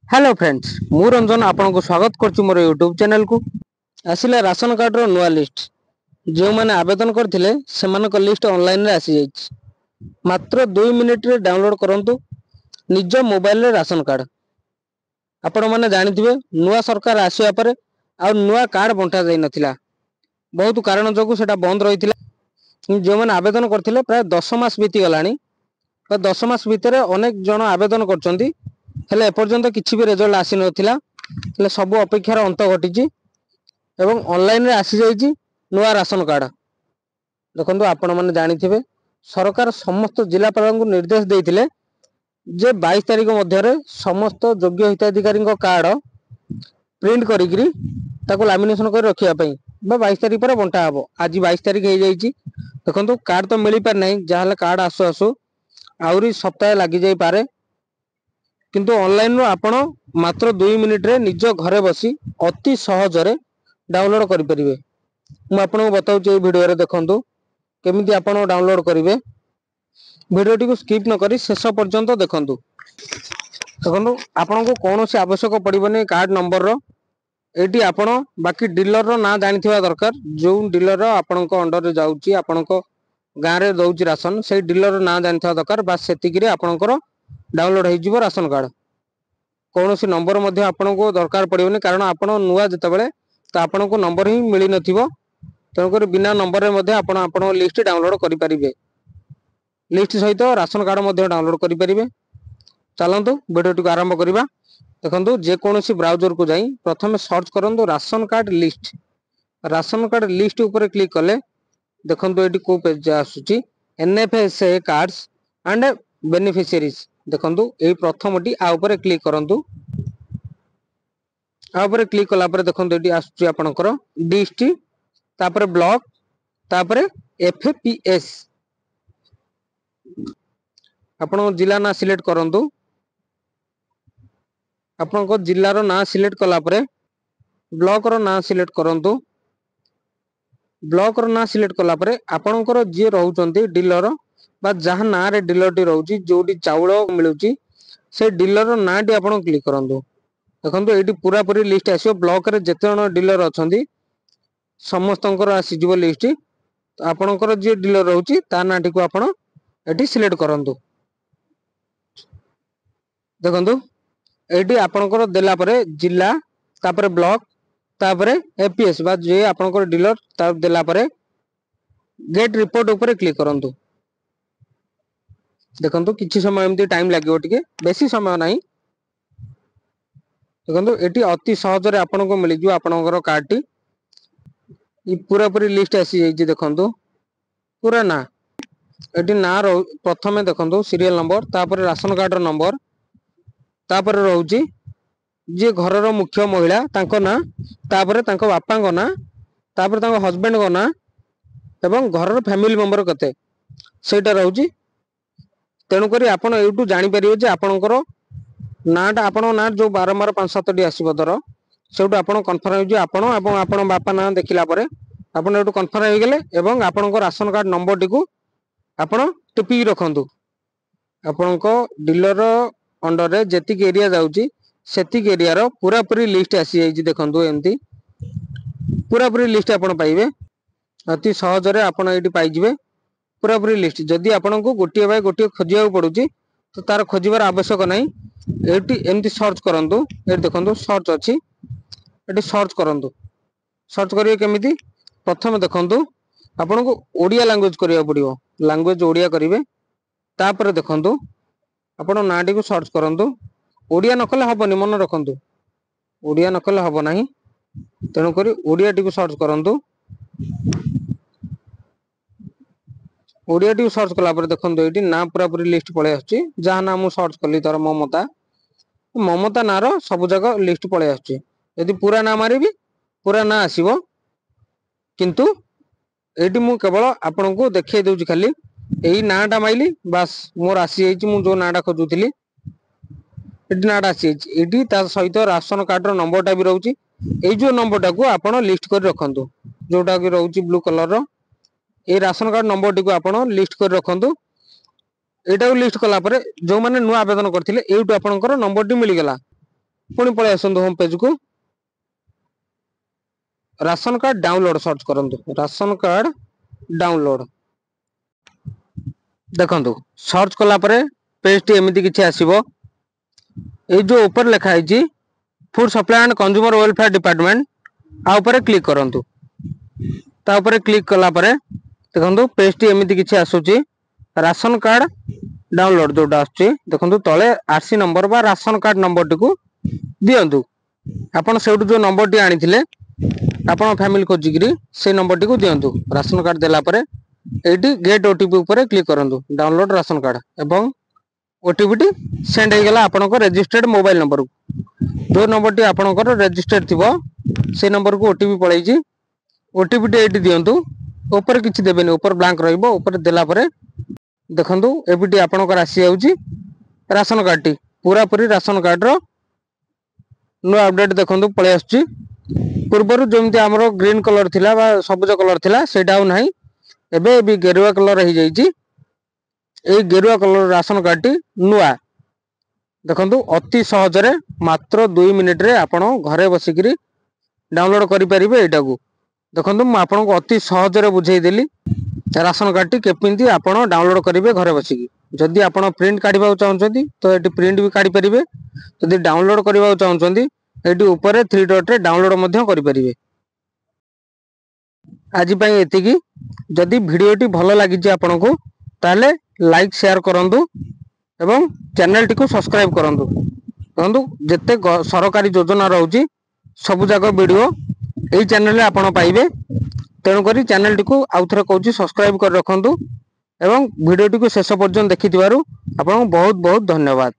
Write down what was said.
Hello friends मु रंजन आपन को स्वागत करछु मोर यूट्यूब चैनल को। आसिला राशन कार्ड रो नुआ लिस्ट जो माने आवेदन करथिले सेमान को लिस्ट ऑनलाइन रे आसी जाइछ। मात्र 2 मिनिट रे डाउनलोड करंतु निज मोबाइल रे राशन कार्ड। आपण माने जानिथिबे नुआ सरकार आसिया परे आ नुआ कार्ड बंटा जाई नथिला, बहुत कारण जोगु सेटा बंद रहिथिला। जो माने आवेदन करथिले प्राय 10 मास बीती गलानी, 10 मास भितरे अनेक जन आवेदन करचंती हेले एपर्यंत किछि भी रिजल्ट आसी नथिला। हेले सब अपेक्षार अंत घटिछि एवं ऑनलाइन रे आसी जाइछि नुआ राशन कार्ड। देखंतु आपण माने जानिथिबे सरकार समस्त जिलापाल को निर्देश देइथिले जे 22 तारिख मध्य रे समस्त योग्य हिताधिकारी कार्ड प्रिंट करिकरी ताको लैमिनेशन कर रखिया पई बा 22 तारिख पर बंटा हबो। आज 22 तारिख हे जाइछि। देखंतु कार्ड तो मिली पार नै, जाहले कार्ड आसु आसु आउरी सप्ताह लागि जाई पारे, किंतु ऑनलाइन रो आपण मात्र 2 मिनिट रे निज घरे बसी अति सहज रे डाउनलोड करि परिबे। मु आपन को बताउछि ए वीडियो रे देखंतु केमिति आपण डाउनलोड करिवे। वीडियो टी को स्किप न करी शेष पर्यंत देखंतु। देखंतु आपण को कोनोसी आवश्यक पड़िबने कार्ड नंबर रो। एटी आपण बाकी डीलर रो ना जानिथिबा दरकार। जो डीलर रो आपण को अंडर रे जाउछि, आपण को गां रे दउछि राशन, सेई डीलर रो ना जानिथिबा दरकार। बास सेतिकि रे आपण को डाउनलोड हो जिवो राशन कार्ड। कोनोसी नंबर मध्ये आपण को दरकार पड़िबने, कारण आपण नुआ जतबेले तो आपण को नंबर ही मिली नथिबो। तन कर बिना नंबर रे मध्ये आपण आपण लिस्ट डाउनलोड करि परिबे। लिस्ट सहित राशन कार्ड मध्ये डाउनलोड करि परिबे। चलंतु वीडियो टी आरंभ करिबा। देखंतु जे कोनोसी ब्राउजर को जाई प्रथमे सर्च करंतु ration card list. Ration card list ऊपर क्लिक कले देखंतु एटी को पेज आसुची एनएफएसए कार्ड्स एंड बेनिफिशियरीज। देखंतु ए प्रथमटी आ ऊपर क्लिक करंतु। आ ऊपर क्लिक कला पर देखंतु एटी आसुची आपनकर डिस्ट्रिक्ट, तापर ब्लॉक, तापर एफपीएस। आपण जिला ना सिलेक्ट करंतु। आपण को जिल्ला रो ना सिलेक्ट कला पर ब्लॉक रो ना सिलेक्ट करंतु। ब्लॉक रो ना सिलेक्ट कला पर आपनकर जे रहउचंती डीलर बा जहां ना रे डीलर टी रहउची, जोटी चाउल मिलुची से डीलर रो ना टी आपण क्लिक करंतु। देखंतु एटी पूरा पूरी लिस्ट आसीयो। ब्लॉक रे जते जण डीलर अछंती समस्तंकर आसी जिवो लिस्ट। आपनकर जे डीलर रहउची ता नाटी को आपण एटी सिलेक्ट करंतु। देखंतु एटी आपनकर देला परे जिल्ला, तापर ब्लॉक, तापर एपीएस बा जे आपनकर डीलर ता देला परे गेट रिपोर्ट ऊपर क्लिक करंतु। देखंतु किछि समय एमती टाइम लागिवो, टिके बेसी समय नाही। देखंतु एटी अति सहज रे आपन को मिलि जो आपनकर कार्ड टी। ई पूरा पूरी लिस्ट आसी जाई जे देखंतु पूरा ना। एटी ना रो प्रथमे देखंतु सीरियल नंबर, तापर राशन कार्ड रो नंबर, तापर रहउची जे घर रो मुख्य महिला तांको ना, तापर तांको बापा को ना, तापर तांको हस्बैंड को ना एवं घर रो फैमिली मेंबर कते सेटा रहउची। तेणु करी आपण एटू जानि परिबे जे आपनकर नाटा आपण ना जो बारंबार 5-7 टी आसीबो दर सेटू आपण कन्फर्म हो जे आपण एवं आपण बापा ना देखिला परे आपण एटू कन्फर्म हो गेले एवं आपनकर राशन कार्ड नंबर टी को आपण टिपी रखंतु। आपनको डीलर अंडर रे जेतिक एरिया जाउची सेतिक एरिया रो पूरा पूरी लिस्ट आसी जाई जे देखंतु। एमती पूरा पूरी लिस्ट आपण पाइबे। अति सहज रे आपण एटी पाइ जिवे पूरा पूरी लिस्ट। जदि आपण को गोटिए बाय गोटिए खोजिया पड़ुची तो तार खोजिबार आवश्यक नाही। एटी एमती सर्च करंतु। ए देखंतु सर्च अछि, एटी सर्च करंतु। सर्च करिवे केमिति प्रथम देखंतु आपण को ओडिया लैंग्वेज करिया पड़ियो। लैंग्वेज ओडिया करिवे, तापर देखंतु आपण नाटी को सर्च करंतु। ओडिया नकले हबनी, मन रखंतु ओडिया नकले हबो नाही। तेणु करी ओडिया टी को सर्च करंतु। ओडिया टी सर्च कला पर देखंतु एटी ना पूरा पूरी लिस्ट पळे आछी। जहां ना मु सर्च कली तर ममता, ममता ना रो सब जगह लिस्ट पळे आछी। यदि पूरा ना मारिबी पूरा ना आसीबो, किंतु एटी मु केवल आपन को देखै दउची खाली एई नाटा माइली बास मोर आसी जाईची। मु जो नाटा खोजुतिली एटी नाटा आसी जाईची। एटी ता सहित राशन कार्ड रो नंबर टा भी रहउची। एई जो नंबर टा को आपन लिस्ट कर रखंतु, जोटा कि रहउची ब्लू कलर रो। ए राशन कार्ड नंबर टी को आपण लिस्ट कर रखंतु। एटा को लिस्ट कला परे जो माने नुआ आवेदन करथिले एउटू आपनकर नंबर टी मिली गेला। पुणी पळै आसंतु होम पेज को राशन कार्ड डाउनलोड सर्च करंतु राशन कार्ड डाउनलोड देखंतु सर्च कला परे पेज टी एमिति किछि आसीबो ए जो ऊपर लिखा है food supply and consumer welfare department आ ऊपर क्लिक करंतु ता ऊपर क्लिक कला परे देखंतु पेज टी एमिति किछि आसुची राशन कार्ड डाउनलोड जोटा आछी देखंतु तळे आरसी नंबर बा राशन कार्ड नंबर टी को दियंतु आपण सेउटु जो नंबर टी आनिथिले आपण फैमिली खोजिकरी से नंबर टी को दियंतु राशन कार्ड देला परे एटी गेट ओटीपी ऊपर क्लिक करंतु डाउनलोड राशन कार्ड एवं ओटीपी टी सेंड हो गला आपनको रजिस्टर्ड मोबाइल नंबर जो नंबर टी आपनको रजिस्टर्ड थिबो से नंबर को ओटीपी पळै छि ओटीपी टी एटी दियंतु ऊपर किछि देबेनी ऊपर ब्लैंक रहइबो ऊपर देला परे देखंतु एपीटी आपनको राशि आउची राशन कार्ड टी पूरा पूरी राशन कार्ड रो नो अपडेट देखंतु पळै आछी पूर्वरु जेमति हमरो ग्रीन कलर थिला बा सबुज कलर थिला सेटा आ नाही एबे भी गेरुआ कलर हो जाइए ये गेरुआ कलर राशन कार्ड टी नुआ देखंतु अति सहजरे मात्र 2 मिनिट रे आपण घरे बसिकरी डाउनलोड करि परिबे एटा को देखंतु म आपन को अति सहजरे बुझाई देली राशन कार्ड टी केपिंती आपण डाउनलोड करिवे घरे बसिकी जदि आपण प्रिंट काढिबा चाहउछंती तो एटी प्रिंट भी काढि परिबे जदि डाउनलोड करिबा चाहउछंती एटी ऊपर 3 डॉट रे डाउनलोड मध्य करि परिबे आज पई एतिकी जदि भिडियोटी भल लगी आपको ताले लाइक शेयर करंतु एवं चैनल टी को सब्सक्राइब करंतु देखंतु जत्ते सरकारी योजना रहउची सब जाक वीडियो एई चैनल रे आपण पाइबे तेणु करी चैनल टी को आउथरे कहूची सब्सक्राइब कर रखंतु एवं वीडियो टी को शेष पर्यंत देखिथिबारु आपन बहुत बहुत धन्यवाद।